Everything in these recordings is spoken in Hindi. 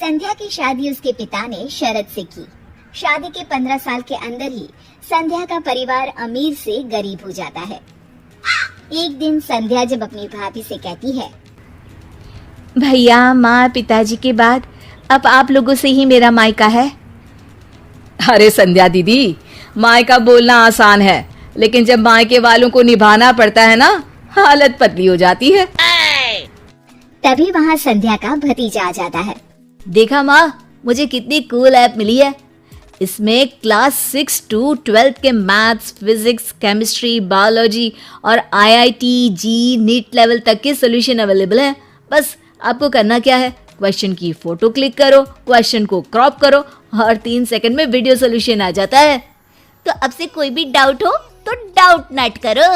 संध्या की शादी उसके पिता ने शरत से की। शादी के 15 साल के अंदर ही संध्या का परिवार अमीर से गरीब हो जाता है। एक दिन संध्या जब अपनी भाभी से कहती है, भैया माँ पिताजी के बाद अब आप लोगों से ही मेरा मायका है। अरे संध्या दीदी, मायका बोलना आसान है, लेकिन जब मायके वालों को निभाना पड़ता है ना, हालत पतली हो जाती है। तभी वहाँ संध्या का भतीजा आ जाता है। देखा माँ, मुझे कितनी कूल ऐप मिली है। इसमें क्लास 6 to 12 के मैथ्स, फिजिक्स, केमिस्ट्री, बायोलॉजी और IIT, जी, नीट लेवल तक के सॉल्यूशन अवेलेबल है। बस आपको करना क्या है, क्वेश्चन की फोटो क्लिक करो, क्वेश्चन को क्रॉप करो और 3 सेकंड में वीडियो सॉल्यूशन आ जाता है। तो अब से कोई भी डाउट हो तो डाउट नट करो।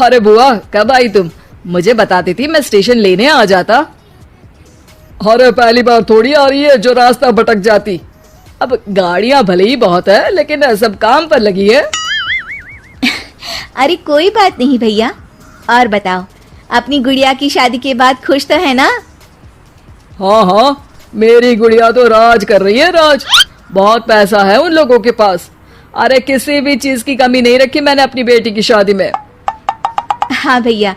अरे बुआ, कब आई तुम? मुझे बताती थी, मैं स्टेशन लेने आ जाता। अरे पहली बार थोड़ी आ रही है जो रास्ता भटक जाती। अब गाड़ियां भले ही बहुत है, लेकिन सब काम पर लगी है। अरे कोई बात नहीं भैया। और बताओ, अपनी गुड़िया की शादी के बाद खुश तो है ना? हाँ हाँ, मेरी गुड़िया तो राज कर रही है, राज। बहुत पैसा है उन लोगों के पास। अरे किसी भी चीज की कमी नहीं रखी मैंने अपनी बेटी की शादी में। हाँ भैया,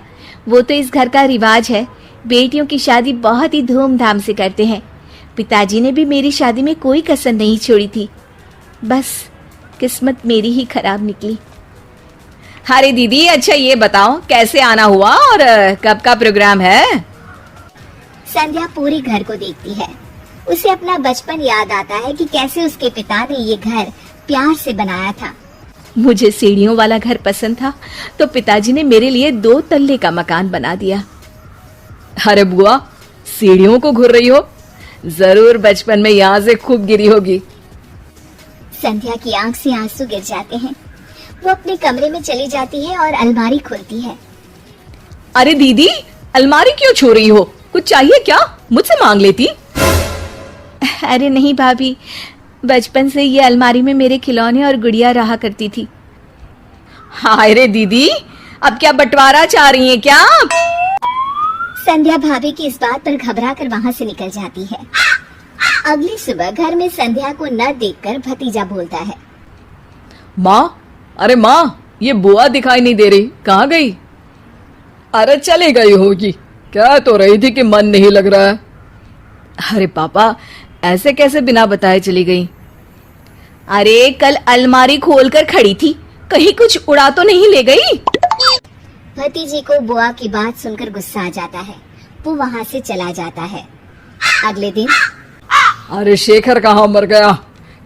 वो तो इस घर का रिवाज है। बेटियों की शादी बहुत ही धूमधाम से करते हैं। पिताजी ने भी मेरी शादी में कोई कसर नहीं छोड़ी थी। बस किस्मत मेरी ही खराब निकली। अरे दीदी, अच्छा ये बताओ कैसे आना हुआ और कब का प्रोग्राम है? संध्या पूरे घर को देखती है। उसे अपना बचपन याद आता है कि कैसे उसके पिता ने ये घर प्यार से बनाया था। मुझे सीढ़ियों वाला घर पसंद था, तो पिताजी ने मेरे लिए 2 तल्ले का मकान बना दिया। अरे बुआ, सीढ़ियों को घूर रही हो? जरूर बचपन में यहाँ से खूब गिरी होगी। संध्या की आंख से आंसू गिर जाते हैं। वो अपने कमरे में चली जाती है और अलमारी खोलती है। अरे दीदी, अलमारी क्यों छू रही हो? कुछ चाहिए क्या? मुझसे मांग लेती। अरे नहीं भाभी, बचपन से ये अलमारी में मेरे खिलौने और गुड़िया रहा करती थी। हाय रे दीदी, अब क्या बंटवारा चाह रही हैं क्या? संध्या भाभी की इस बात पर घबरा कर वहाँ से निकल जाती है। अगली सुबह घर में संध्या को न देखकर भतीजा बोलता है, माँ, अरे माँ, ये बुआ दिखाई नहीं दे रही, कहाँ गई? अरे चली गई होगी, कह तो रही थी कि मन नहीं लग रहा है। अरे पापा, ऐसे कैसे बिना बताए चली गई? अरे कल अलमारी खोलकर खड़ी थी, कहीं कुछ उड़ा तो नहीं ले गई? भतीजे को बुआ की बात सुनकर गुस्सा आ जाता है। वो वहाँ से चला जाता है। अगले दिन, अरे शेखर कहाँ मर गया?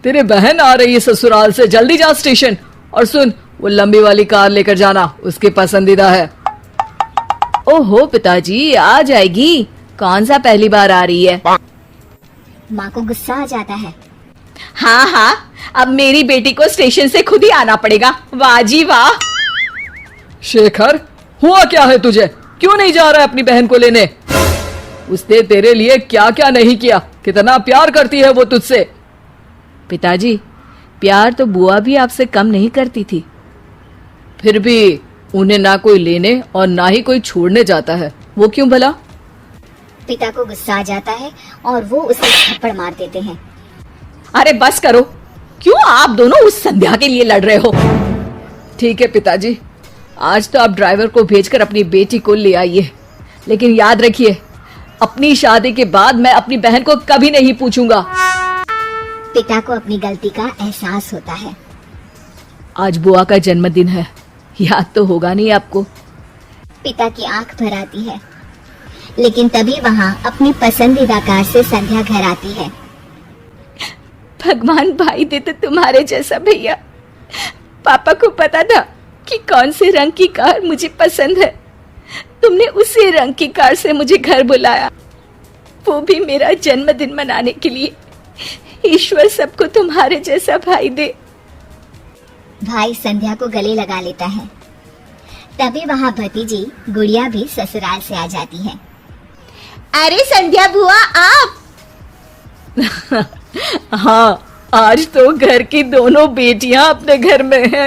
तेरी बहन आ रही है ससुराल से, जल्दी जा स्टेशन। और सुन, वो लंबी वाली कार लेकर जाना, उसकी पसंदीदा है। ओहो पिताजी, आ जाएगी। कौन सा पहली बार आ रही है? माँ को गुस्सा आ जाता है। हाँ हाँ, अब मेरी बेटी को स्टेशन से खुद ही आना पड़ेगा। वाह जी वाह। शेखर, हुआ क्या है तुझे? क्यों नहीं जा रहा है अपनी बहन को लेने? उसने तेरे लिए क्या क्या नहीं किया, कितना प्यार करती है वो तुझसे। पिताजी, प्यार तो बुआ भी आपसे कम नहीं करती थी। फिर भी उन्हें ना कोई लेने और ना ही कोई छोड़ने जाता है, वो क्यों भला? पिता को गुस्सा आ जाता है और वो उसे थप्पड़ मार देते हैं। अरे बस करो, क्यों आप दोनों उस संध्या के लिए लड़ रहे हो? ठीक है पिताजी, आज तो आप ड्राइवर को भेजकर अपनी बेटी को ले आइए, लेकिन याद रखिए, अपनी शादी के बाद मैं अपनी बहन को कभी नहीं पूछूंगा। पिता को अपनी गलती का एहसास होता है। आज बुआ का जन्मदिन है, याद तो होगा नहीं आपको? पिता की आंख भर आती है, लेकिन तभी वहाँ अपनी पसंदीदा कार से संध्या घर आती है। भगवान भाई देते तुम्हारे जैसा भैया। पापा को पता था कि कौन से रंग की कार मुझे पसंद है। तुमने उसी रंग की कार से मुझे घर बुलाया, वो भी मेरा जन्मदिन मनाने के लिए। ईश्वर सबको तुम्हारे जैसा भाई दे। भाई संध्या को गले लगा लेता है। तभी वहाँ भतीजी गुड़िया भी ससुराल से आ जाती है। अरे संध्या बुआ, आप? हाँ, आज तो घर की दोनों बेटियां अपने घर में हैं।